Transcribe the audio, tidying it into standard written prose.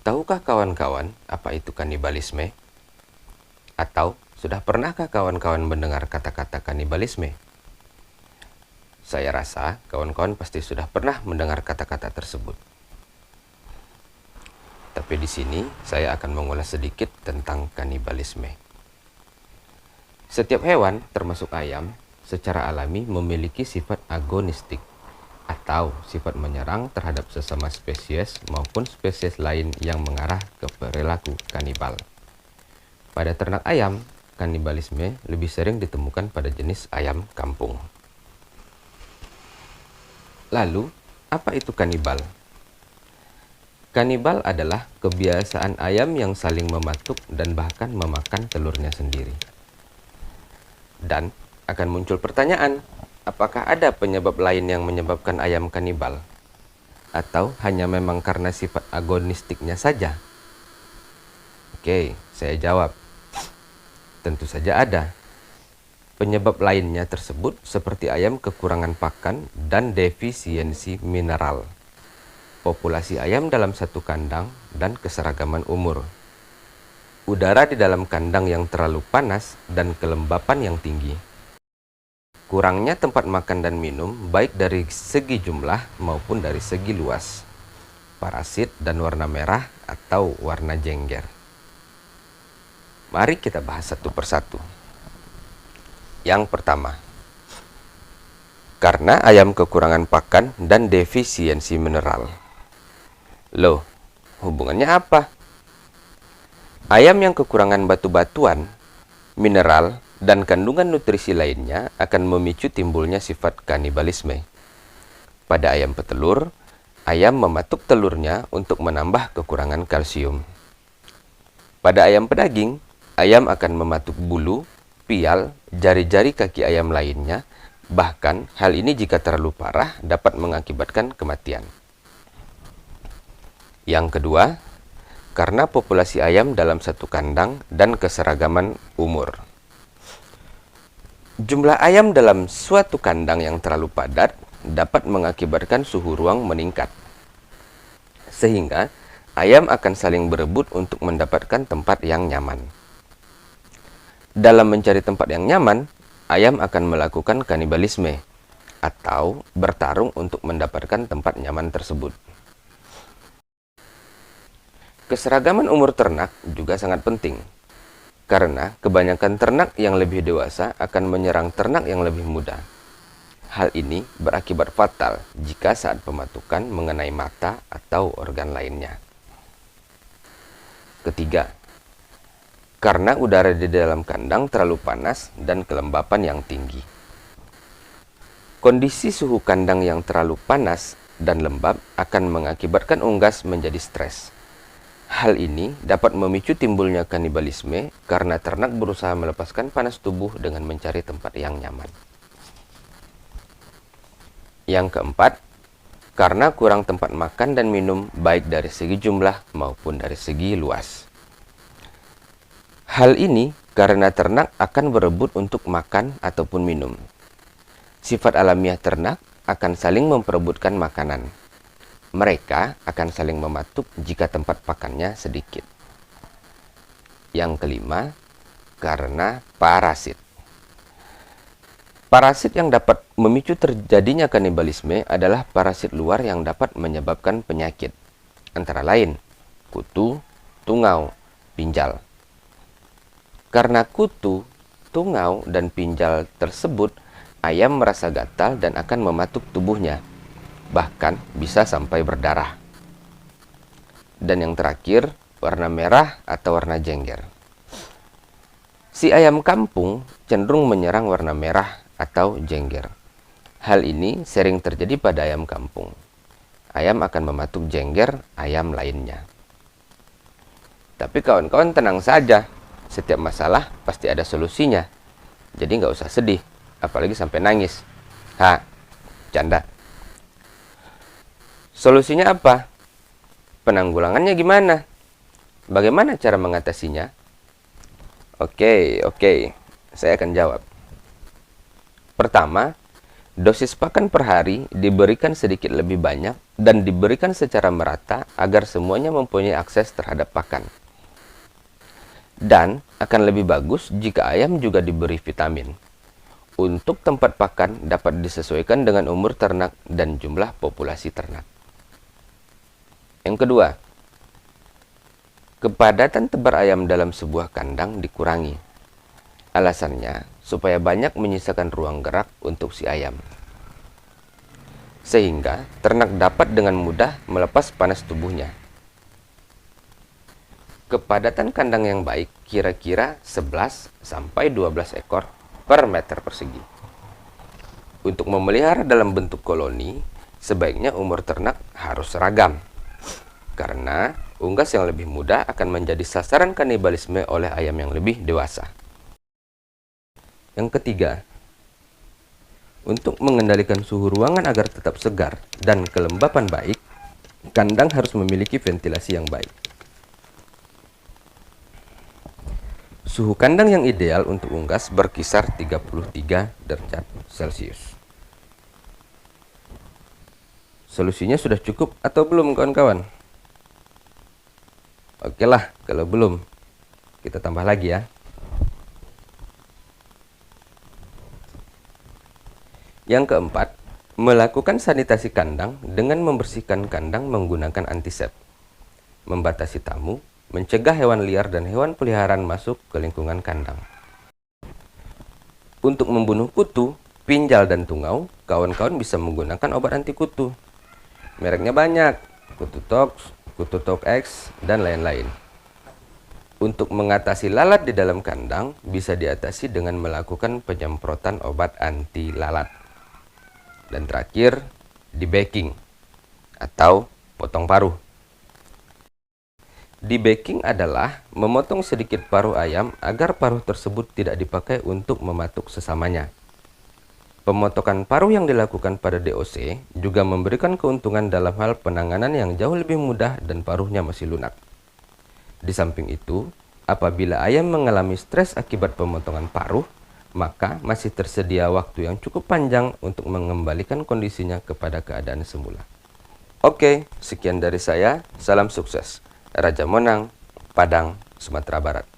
Tahukah kawan-kawan apa itu kanibalisme? Atau sudah pernahkah kawan-kawan mendengar kata-kata kanibalisme? Saya rasa kawan-kawan pasti sudah pernah mendengar kata-kata tersebut. Tapi di sini saya akan mengulas sedikit tentang kanibalisme. Setiap hewan, termasuk ayam, secara alami memiliki sifat agonistik atau sifat menyerang terhadap sesama spesies maupun spesies lain yang mengarah ke perilaku kanibal. Pada ternak ayam, kanibalisme lebih sering ditemukan pada jenis ayam kampung. Lalu, apa itu kanibal? Kanibal adalah kebiasaan ayam yang saling mematuk dan bahkan memakan telurnya sendiri. Dan akan muncul pertanyaan, apakah ada penyebab lain yang menyebabkan ayam kanibal? Atau hanya memang karena sifat agonistiknya saja? Oke, saya jawab. Tentu saja ada. Penyebab lainnya tersebut seperti ayam kekurangan pakan dan defisiensi mineral, populasi ayam dalam satu kandang, dan keseragaman umur. Udara di dalam kandang yang terlalu panas dan kelembapan yang tinggi. Kurangnya tempat makan dan minum baik dari segi jumlah maupun dari segi luas. Parasit dan warna merah atau warna jengger. Mari kita bahas satu persatu. Yang pertama, karena ayam kekurangan pakan dan defisiensi mineral. Loh, hubungannya apa? Ayam yang kekurangan batu-batuan, mineral, dan kandungan nutrisi lainnya akan memicu timbulnya sifat kanibalisme. Pada ayam petelur, ayam mematuk telurnya untuk menambah kekurangan kalsium. Pada ayam pedaging, ayam akan mematuk bulu, pial, jari-jari kaki ayam lainnya, bahkan hal ini jika terlalu parah dapat mengakibatkan kematian. Yang kedua, karena populasi ayam dalam satu kandang dan keseragaman umur. Jumlah ayam dalam suatu kandang yang terlalu padat dapat mengakibatkan suhu ruang meningkat, sehingga ayam akan saling berebut untuk mendapatkan tempat yang nyaman. Dalam mencari tempat yang nyaman, ayam akan melakukan kanibalisme atau bertarung untuk mendapatkan tempat nyaman tersebut. Keseragaman umur ternak juga sangat penting, karena kebanyakan ternak yang lebih dewasa akan menyerang ternak yang lebih muda. Hal ini berakibat fatal jika saat pematukan mengenai mata atau organ lainnya. Ketiga, karena udara di dalam kandang terlalu panas dan kelembapan yang tinggi. Kondisi suhu kandang yang terlalu panas dan lembab akan mengakibatkan unggas menjadi stres. Hal ini dapat memicu timbulnya kanibalisme karena ternak berusaha melepaskan panas tubuh dengan mencari tempat yang nyaman. Yang keempat, karena kurang tempat makan dan minum baik dari segi jumlah maupun dari segi luas. Hal ini karena ternak akan berebut untuk makan ataupun minum. Sifat alamiah ternak akan saling memperebutkan makanan. Mereka akan saling mematuk jika tempat pakannya sedikit. Yang kelima, karena parasit. Parasit yang dapat memicu terjadinya kanibalisme adalah parasit luar yang dapat menyebabkan penyakit, antara lain kutu, tungau, pinjal. Karena kutu, tungau, dan pinjal tersebut, ayam merasa gatal dan akan mematuk tubuhnya, bahkan bisa sampai berdarah. Dan yang terakhir, warna merah atau warna jengger. Si ayam kampung cenderung menyerang warna merah atau jengger. Hal ini sering terjadi pada ayam kampung. Ayam akan mematuk jengger ayam lainnya. Tapi kawan-kawan tenang saja. Setiap masalah pasti ada solusinya. Jadi nggak usah sedih, apalagi sampai nangis. Canda. Solusinya apa? Penanggulangannya gimana? Bagaimana cara mengatasinya? Oke, saya akan jawab. Pertama, Dosis pakan per hari diberikan sedikit lebih banyak dan diberikan secara merata agar semuanya mempunyai akses terhadap pakan. Dan akan lebih bagus jika ayam juga diberi vitamin. Untuk tempat pakan dapat disesuaikan dengan umur ternak dan jumlah populasi ternak. Yang kedua, kepadatan tebar ayam dalam sebuah kandang dikurangi. Alasannya, supaya banyak menyisakan ruang gerak untuk si ayam. Sehingga ternak dapat dengan mudah melepas panas tubuhnya. Kepadatan kandang yang baik kira-kira 11-12 ekor per meter persegi. Untuk memelihara dalam bentuk koloni, sebaiknya umur ternak harus seragam. Karena unggas yang lebih muda akan menjadi sasaran kanibalisme oleh ayam yang lebih dewasa. Yang ketiga, untuk mengendalikan suhu ruangan agar tetap segar dan kelembapan baik, kandang harus memiliki ventilasi yang baik. Suhu kandang yang ideal untuk unggas berkisar 33 derajat Celcius. Solusinya sudah cukup atau belum kawan-kawan? Oke lah, kalau belum, kita tambah lagi ya. Yang keempat, melakukan sanitasi kandang dengan membersihkan kandang menggunakan antisep, membatasi tamu, mencegah hewan liar dan hewan peliharaan masuk ke lingkungan kandang. Untuk membunuh kutu, pinjal, dan tungau, kawan-kawan bisa menggunakan obat anti kutu. Mereknya banyak, Kutu Tox X, dan lain-lain. Untuk mengatasi lalat di dalam kandang, bisa diatasi dengan melakukan penyemprotan obat anti lalat. Dan terakhir, debagging atau potong paruh. Debagging adalah memotong sedikit paruh ayam agar paruh tersebut tidak dipakai untuk mematuk sesamanya. Pemotongan paruh yang dilakukan pada DOC juga memberikan keuntungan dalam hal penanganan yang jauh lebih mudah dan paruhnya masih lunak. Di samping itu, apabila ayam mengalami stres akibat pemotongan paruh, maka masih tersedia waktu yang cukup panjang untuk mengembalikan kondisinya kepada keadaan semula. Oke, sekian dari saya. Salam sukses. Raja Monang, Padang, Sumatera Barat.